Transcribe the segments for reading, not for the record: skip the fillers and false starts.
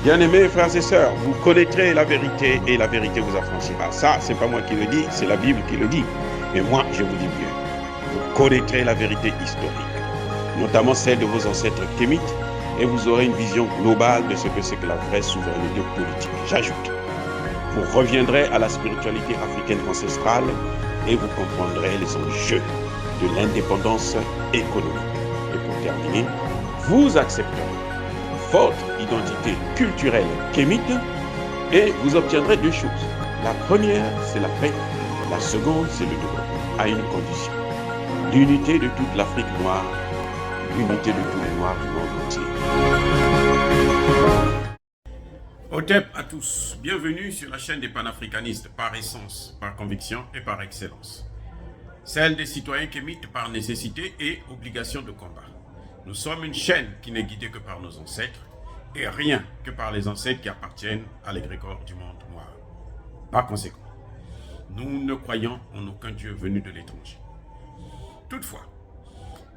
Bien-aimés frères et sœurs, vous connaîtrez la vérité et la vérité vous affranchira. Ça, c'est pas moi qui le dis, c'est la Bible qui le dit. Mais moi, je vous dis mieux. Vous connaîtrez la vérité historique, notamment celle de vos ancêtres kémites, et vous aurez une vision globale de ce que c'est que la vraie souveraineté politique. J'ajoute, vous reviendrez à la spiritualité africaine ancestrale et vous comprendrez les enjeux de l'indépendance économique. Et pour terminer, vous accepterez votre identité culturelle kémite et vous obtiendrez deux choses. La première, c'est la paix. La seconde, c'est le développement, à une condition. L'unité de toute l'Afrique noire, l'unité de tous les Noirs du monde entier. Otep à tous, bienvenue sur la chaîne des panafricanistes par essence, par conviction et par excellence. Celle des citoyens kémites par nécessité et obligation de combat. Nous sommes une chaîne qui n'est guidée que par nos ancêtres et rien que par les ancêtres qui appartiennent à l'égrégore du monde noir. Par conséquent, nous ne croyons en aucun Dieu venu de l'étranger. Toutefois,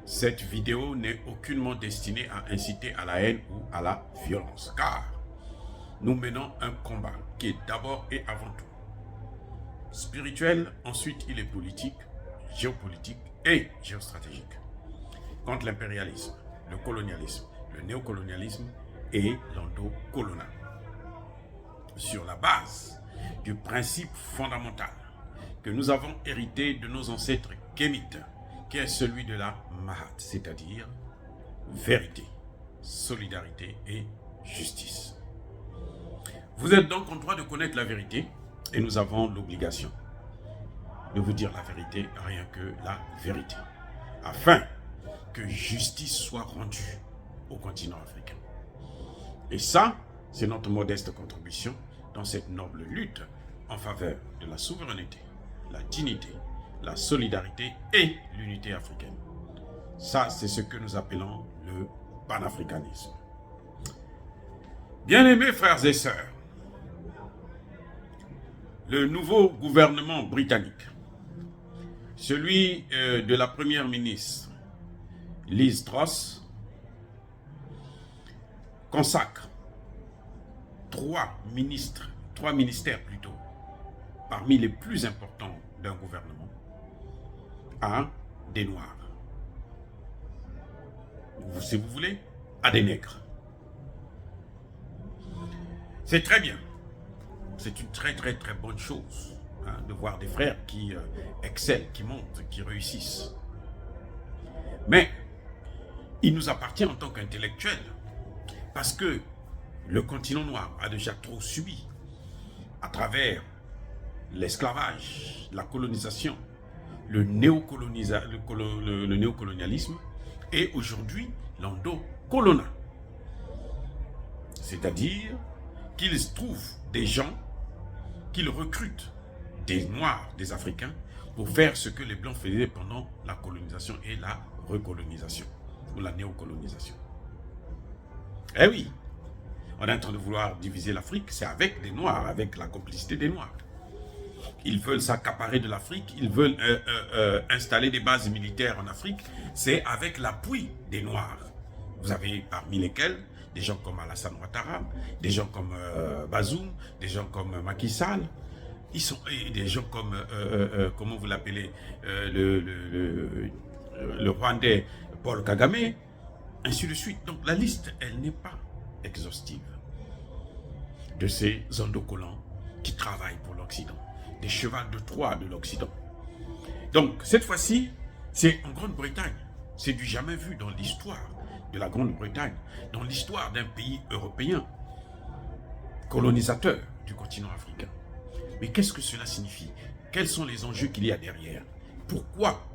cette vidéo n'est aucunement destinée à inciter à la haine ou à la violence, car nous menons un combat qui est d'abord et avant tout spirituel, ensuite il est politique, géopolitique et géostratégique, contre l'impérialisme, le colonialisme, le néocolonialisme et l'endocolonial, sur la base du principe fondamental que nous avons hérité de nos ancêtres kémites, qui est celui de la Mahat, c'est-à-dire vérité, solidarité et justice. Vous êtes donc en droit de connaître la vérité et nous avons l'obligation de vous dire la vérité, rien que la vérité, afin que justice soit rendue au continent africain. Et ça, c'est notre modeste contribution dans cette noble lutte en faveur de la souveraineté, la dignité, la solidarité et l'unité africaine. Ça, c'est ce que nous appelons le panafricanisme. Bien-aimés frères et sœurs, le nouveau gouvernement britannique, celui de la première ministre Liz Truss, consacre trois ministères plutôt, parmi les plus importants d'un gouvernement, à des Noirs. Si vous voulez, à des nègres. C'est très bien. C'est une très bonne chose de voir des frères qui excellent, qui montent, qui réussissent. Mais il nous appartient en tant qu'intellectuels, parce que le continent noir a déjà trop subi à travers l'esclavage, la colonisation, le néocolonialisme et aujourd'hui l'endocolonial. C'est-à-dire qu'ils trouvent des gens, qu'ils recrutent des Noirs, des Africains, pour faire ce que les Blancs faisaient pendant la colonisation et la recolonisation, ou la néocolonisation. Eh oui, on est en train de vouloir diviser l'Afrique, c'est avec des Noirs, avec la complicité des Noirs. Ils veulent s'accaparer de l'Afrique, ils veulent installer des bases militaires en Afrique, c'est avec l'appui des Noirs. Vous avez parmi lesquels des gens comme Alassane Ouattara, des gens comme Bazoum, des gens comme Macky Sall, des gens comme, comment vous l'appelez, le Rwandais Paul Kagame, ainsi de suite. Donc la liste, elle n'est pas exhaustive de ces endocollants qui travaillent pour l'Occident, des chevals de Troie de l'Occident. Donc cette fois-ci, c'est en Grande-Bretagne. C'est du jamais vu dans l'histoire de la Grande-Bretagne, dans l'histoire d'un pays européen, colonisateur du continent africain. Mais qu'est-ce que cela signifie? Quels sont les enjeux qu'il y a derrière? Pourquoi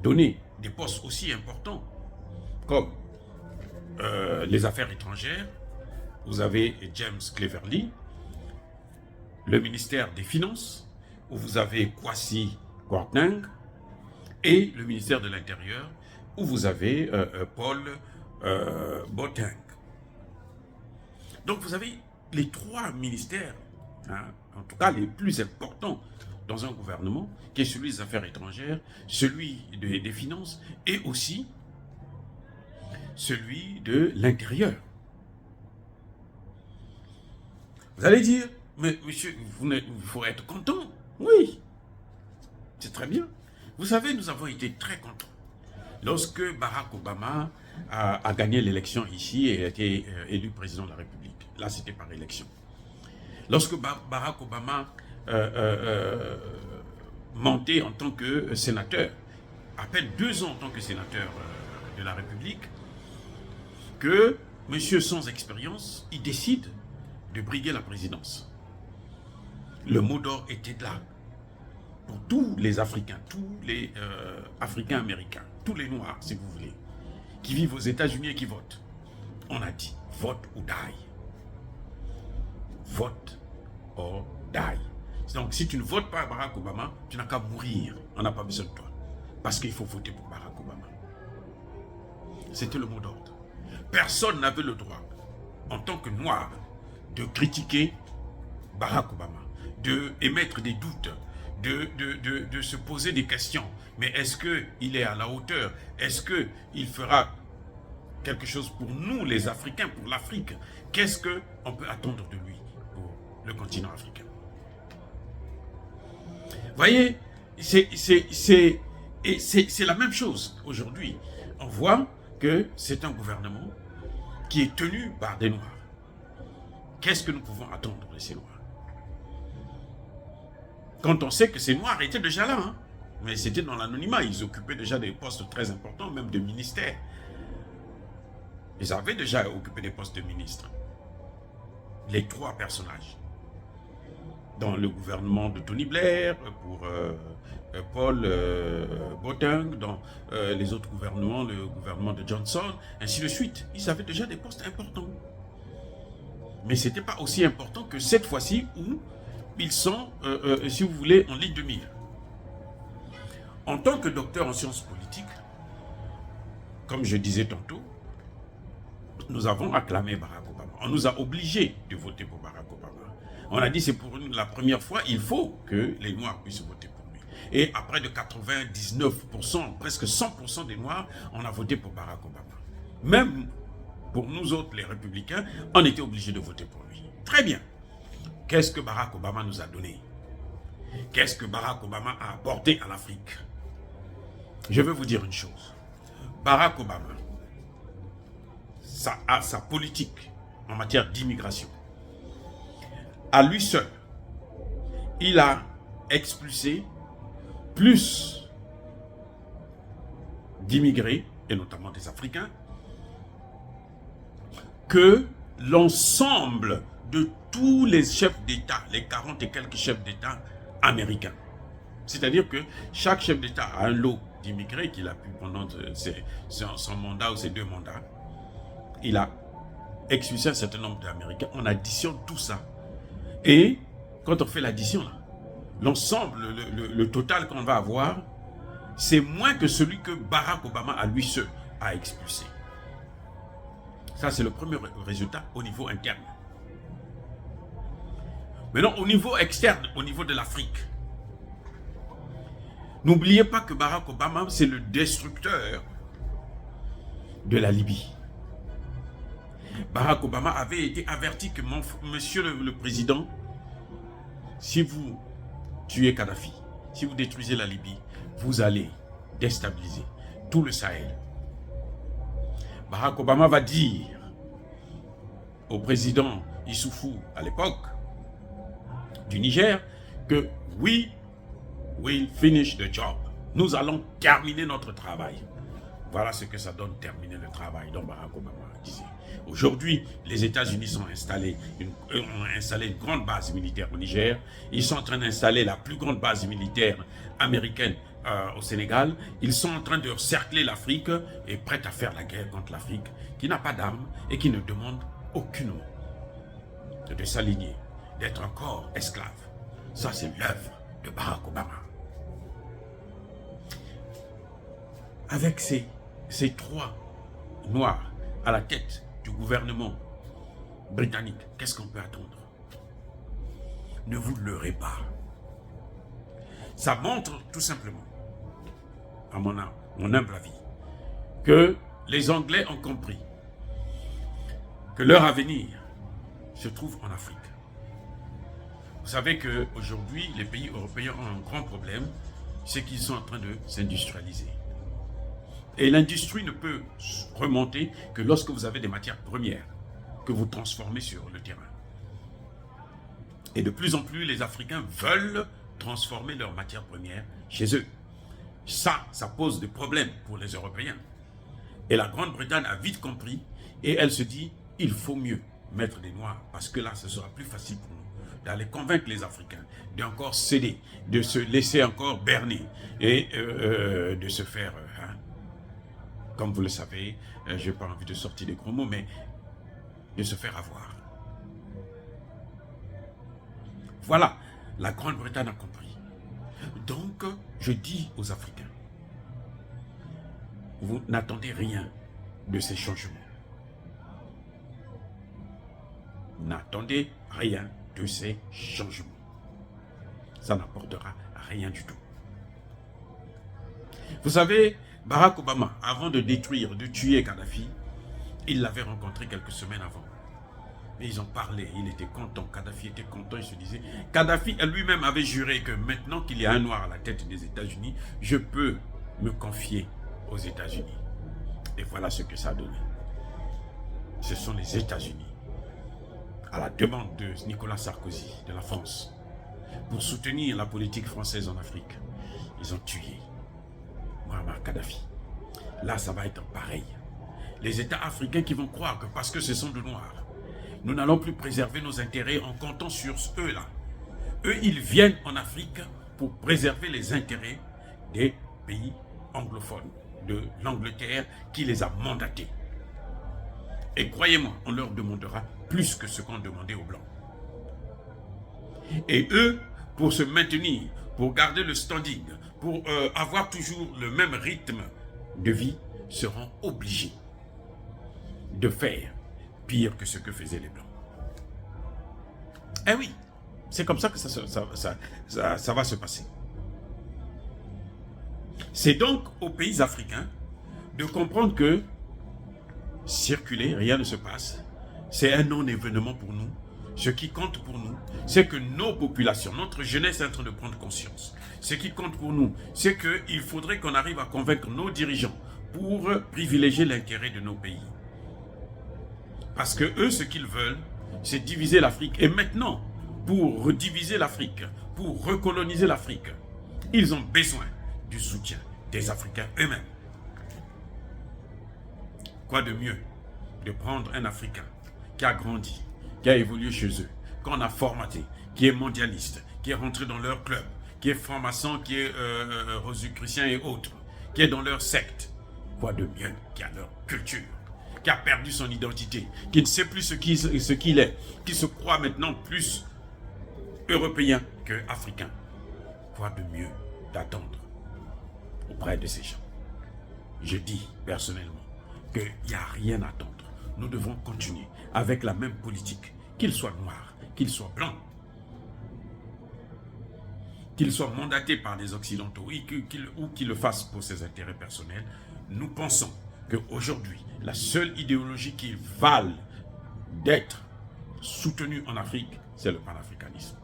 donner des postes aussi importants comme les affaires étrangères? Vous avez James Cleverly, le ministère des Finances, où vous avez Kwasi Kwarteng, et le ministère de l'Intérieur, où vous avez Paul Boateng. Donc vous avez les trois ministères, en tout cas les plus importants dans un gouvernement, qui est celui des affaires étrangères, celui des finances et aussi celui de l'intérieur. Vous allez dire, mais monsieur, il faut être content. Oui, c'est très bien. Vous savez, nous avons été très contents. Lorsque Barack Obama a gagné l'élection ici et a été élu président de la République. Là, c'était par élection. Lorsque Barack Obama montait en tant que sénateur, à peine 2 ans en tant que sénateur de la République, que monsieur sans expérience, il décide de briguer la présidence. Le mot d'ordre était là pour tous les Africains, tous les Africains-Américains, tous les Noirs, si vous voulez, qui vivent aux États-Unis et qui votent. On a dit, vote ou die. Vote or die. Donc, si tu ne votes pas à Barack Obama, tu n'as qu'à mourir. On n'a pas besoin de toi. Parce qu'il faut voter pour Barack Obama. C'était le mot d'ordre. Personne n'avait le droit, en tant que noir, de critiquer Barack Obama, d'émettre des doutes, de se poser des questions. Mais est-ce qu'il est à la hauteur? Est-ce qu'il fera quelque chose pour nous, les Africains, pour l'Afrique? Qu'est-ce qu'on peut attendre de lui pour le continent africain? Voyez, c'est la même chose aujourd'hui. On voit que c'est un gouvernement qui est tenu par des Noirs. Qu'est-ce que nous pouvons attendre de ces Noirs? Quand on sait que ces Noirs étaient déjà là, hein, mais c'était dans l'anonymat, ils occupaient déjà des postes très importants, même de ministères. Ils avaient déjà occupé des postes de ministres. Les 3 personnages. Dans le gouvernement de Tony Blair, pour Paul Botung, dans les autres gouvernements, le gouvernement de Johnson, ainsi de suite. Ils avaient déjà des postes importants. Mais ce n'était pas aussi important que cette fois-ci où ils sont, si vous voulez, en ligne de mire. En tant que docteur en sciences politiques, comme je disais tantôt, nous avons acclamé Barack Obama. On nous a obligés de voter pour Barack Obama. On a dit c'est pour la première fois, il faut que les Noirs puissent voter pour lui. Et à près de 99%, presque 100% des Noirs, on a voté pour Barack Obama. Même pour nous autres, les républicains, on était obligés de voter pour lui. Très bien. Qu'est-ce que Barack Obama nous a donné? Qu'est-ce que Barack Obama a apporté à l'Afrique? Je vais vous dire une chose. Barack Obama, sa politique en matière d'immigration, à lui seul, il a expulsé plus d'immigrés, et notamment des Africains, que l'ensemble de tous les chefs d'État, les 40 et quelques chefs d'État américains. C'est-à-dire que chaque chef d'État a un lot d'immigrés qu'il a pu pendant son mandat ou ses 2 mandats. Il a expulsé un certain nombre d'Américains. On additionne tout ça. Et quand on fait l'addition, l'ensemble, le total qu'on va avoir, c'est moins que celui que Barack Obama à lui seul a expulsé. Ça, c'est le premier résultat au niveau interne. Maintenant, au niveau externe, au niveau de l'Afrique, n'oubliez pas que Barack Obama, c'est le destructeur de la Libye. Barack Obama avait été averti que monsieur le président, si vous tuez Kadhafi, si vous détruisez la Libye, vous allez déstabiliser tout le Sahel. Barack Obama va dire au président Issoufou à l'époque du Niger que we will finish the job. Nous allons terminer notre travail. Voilà ce que ça donne, terminer le travail dont Barack Obama disait. Aujourd'hui, les États-Unis ont installé une grande base militaire au Niger. Ils sont en train d'installer la plus grande base militaire américaine au Sénégal. Ils sont en train de cercler l'Afrique et prêts à faire la guerre contre l'Afrique, qui n'a pas d'armes et qui ne demande aucunement de s'aligner, d'être encore esclave. Ça, c'est l'œuvre de Barack Obama. Avec ces 3 Noirs à la tête du gouvernement britannique, qu'est-ce qu'on peut attendre? Ne vous leurrez pas. Ça montre tout simplement, à mon humble avis, que les Anglais ont compris que leur avenir se trouve en Afrique. Vous savez qu'aujourd'hui, les pays européens ont un grand problème, c'est qu'ils sont en train de s'industrialiser. Et l'industrie ne peut remonter que lorsque vous avez des matières premières que vous transformez sur le terrain. Et de plus en plus, les Africains veulent transformer leurs matières premières chez eux. Ça pose des problèmes pour les Européens. Et la Grande-Bretagne a vite compris et elle se dit, il faut mieux mettre des Noirs parce que là, ce sera plus facile pour nous d'aller convaincre les Africains d'encore céder, de se laisser encore berner et de se faire, comme vous le savez, je n'ai pas envie de sortir des gros mots, mais de se faire avoir. Voilà, la Grande-Bretagne a compris. Donc, je dis aux Africains, vous n'attendez rien de ces changements. N'attendez rien de ces changements. Ça n'apportera rien du tout. Vous savez, Barack Obama, avant de détruire, de tuer Kadhafi, il l'avait rencontré quelques semaines avant. Et ils en parlaient, il était content, Kadhafi était content, il se disait... Kadhafi lui-même avait juré que maintenant qu'il y a un noir à la tête des États-Unis, je peux me confier aux États-Unis. Et voilà ce que ça a donné. Ce sont les États-Unis, à la demande de Nicolas Sarkozy, de la France, pour soutenir la politique française en Afrique. Ils ont tué Muammar Kadhafi. Là, ça va être pareil. Les États africains qui vont croire que parce que ce sont de noirs, nous n'allons plus préserver nos intérêts en comptant sur eux-là. Eux, ils viennent en Afrique pour préserver les intérêts des pays anglophones, de l'Angleterre qui les a mandatés. Et croyez-moi, on leur demandera plus que ce qu'on demandait aux Blancs. Et eux, pour se maintenir, pour garder le standing, pour avoir toujours le même rythme de vie, seront obligés de faire pire que ce que faisaient les Blancs. Eh oui, c'est comme ça que ça va se passer. C'est donc aux pays africains de comprendre que circuler, rien ne se passe. C'est un non-événement pour nous. Ce qui compte pour nous, c'est que nos populations, notre jeunesse est en train de prendre conscience. Ce qui compte pour nous, c'est qu'il faudrait qu'on arrive à convaincre nos dirigeants pour privilégier l'intérêt de nos pays. Parce que eux, ce qu'ils veulent, c'est diviser l'Afrique. Et maintenant, pour rediviser l'Afrique, pour recoloniser l'Afrique, ils ont besoin du soutien des Africains eux-mêmes. Quoi de mieux de prendre un Africain qui a grandi, qui a évolué chez eux, qu'on a formaté, qui est mondialiste, qui est rentré dans leur club, qui est franc-maçon, qui est rosicrucien et autres, qui est dans leur secte. Quoi de mieux qui a leur culture, qui a perdu son identité, qui ne sait plus ce qu'il est, qui se croit maintenant plus européen qu'africain. Quoi de mieux d'attendre auprès de ces gens? Je dis personnellement qu'il n'y a rien à attendre. Nous devons continuer avec la même politique, qu'ils soient noirs, qu'ils soient blancs, qu'ils soient mandatés par les Occidentaux ou qu'ils le fassent pour ses intérêts personnels. Nous pensons qu'aujourd'hui, la seule idéologie qui vale d'être soutenue en Afrique, c'est le panafricanisme.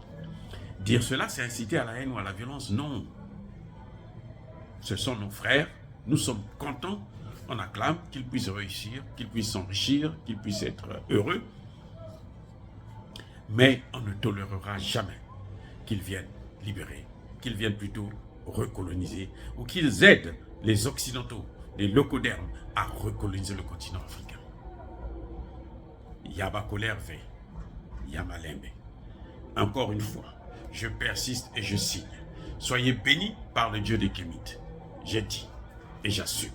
Dire cela, c'est inciter à la haine ou à la violence? Non. Ce sont nos frères, nous sommes contents, on acclame qu'ils puissent réussir, qu'ils puissent s'enrichir, qu'ils puissent être heureux. Mais on ne tolérera jamais qu'ils viennent libérer, qu'ils viennent plutôt recoloniser, ou qu'ils aident les Occidentaux, les locodermes, à recoloniser le continent africain. Yaba Kolerve, Yamalembe. Encore une fois, je persiste et je signe. Soyez bénis par le Dieu des Kémites. J'ai dit et j'assume.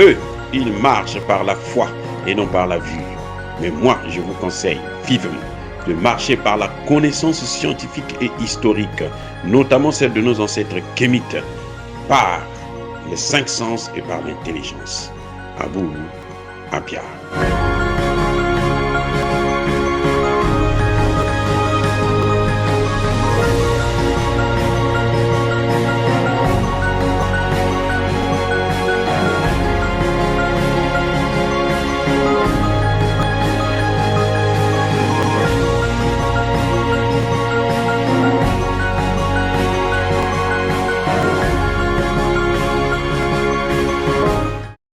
Eux, ils marchent par la foi et non par la vue. Mais moi, je vous conseille vivement de marcher par la connaissance scientifique et historique, notamment celle de nos ancêtres kémites, par les 5 sens et par l'intelligence. Abou Abia.